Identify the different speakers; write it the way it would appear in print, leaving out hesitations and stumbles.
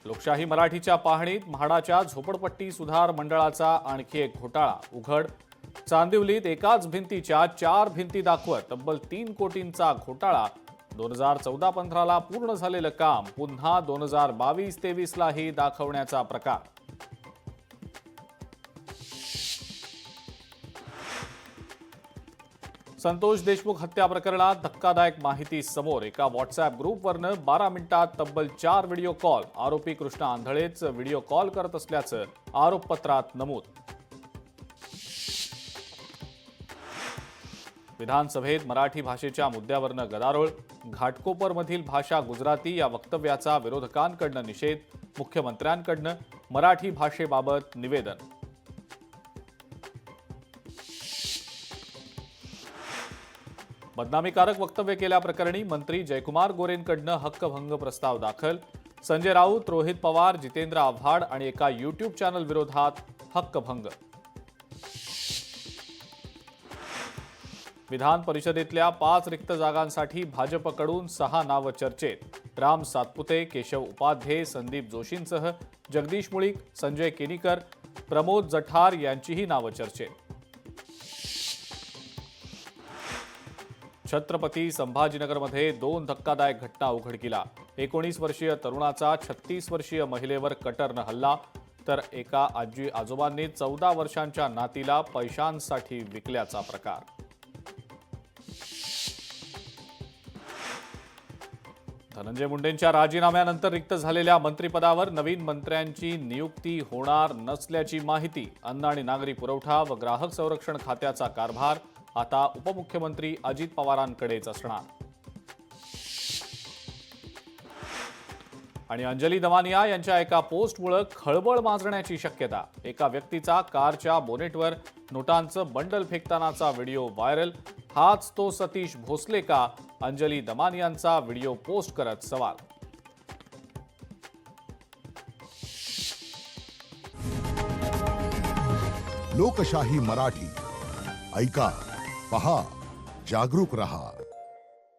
Speaker 1: लोकशाही मराठीच्या पाहणीत म्हाडाच्या झोपडपट्टी सुधार मंडळाचा आणखी एक घोटाळा उघड। चांदिवलीत एकाच भिंतीच्या 4 भिंती दाखवत तब्बल 3 कोटींचा घोटाळा। 2014-15 ला पूर्ण झालेलं काम पुन्हा 2022-23 लाही दाखवण्याचा प्रकार। संतोष देशमुख हत्या प्रकरणात धक्कादायक माहिती समोर। एका व्हॉट्सअॅप ग्रुपवरनं 12 मिनिटात तब्बल 4 व्हिडिओ कॉल। आरोपी कृष्णा आंधळेच व्हिडिओ कॉल करत असल्याचं आरोपपत्रात नमूद। विधानसभेत मराठी भाषेच्या मुद्द्यावरनं गदारोळ। घाटकोपरमधील भाषा गुजराती या वक्तव्याचा विरोधकांकडनं निषेध। मुख्यमंत्र्यांकडनं मराठी भाषेबाबत निवेदन। बदनामीकारक वक्तव्य केल्याप्रकरणी मंत्री जयकुमार गोरेंकडनं हक्कभंग प्रस्ताव दाखल। संजय राऊत, रोहित पवार, जितेंद्र आव्हाड आणि एका यूट्यूब चॅनल विरोधात हक्कभंग। विधान परिषदेतल्या 5 रिक्त जागांसाठी भाजपकडून 6 नावं चर्चेत। राम सातपुते, केशव उपाध्ये, संदीप जोशींसह जगदीश मुळीक, संजय केनीकर, प्रमोद जठार यांचीही नावं चर्चेत। छत्रपती संभाजीनगरमध्ये 2 धक्कादायक घटना उघडकीला। 19 वर्षीय तरुणाचा 36 वर्षीय महिलेवर कटरनं हल्ला, तर एका आजी आजोबांनी 14 वर्षांच्या नातीला पैशांसाठी विकल्याचा प्रकार। धनंजय मुंडेंच्या राजीनाम्यानंतर रिक्त झालेल्या मंत्रिपदावर नवीन मंत्र्यांची नियुक्ती होणार नसल्याची माहिती। अन्न आणि नागरी पुरवठा व ग्राहक संरक्षण खात्याचा कारभार आता उपमुख्यमंत्री अजित पवारांकडेच असणार। आणि अंजली दमानिया यांच्या एका पोस्टमुळे खळबळ माजण्याची शक्यता। एका व्यक्तीचा कारच्या बोनेटवर नोटांचं बंडल फेकतानाचा व्हिडिओ व्हायरल। हाच तो सतीश भोसले का? अंजली दमानियांचा व्हिडिओ पोस्ट करत सवाल।
Speaker 2: लोकशाही मराठी ऐका, पहा, जागरूक रहा।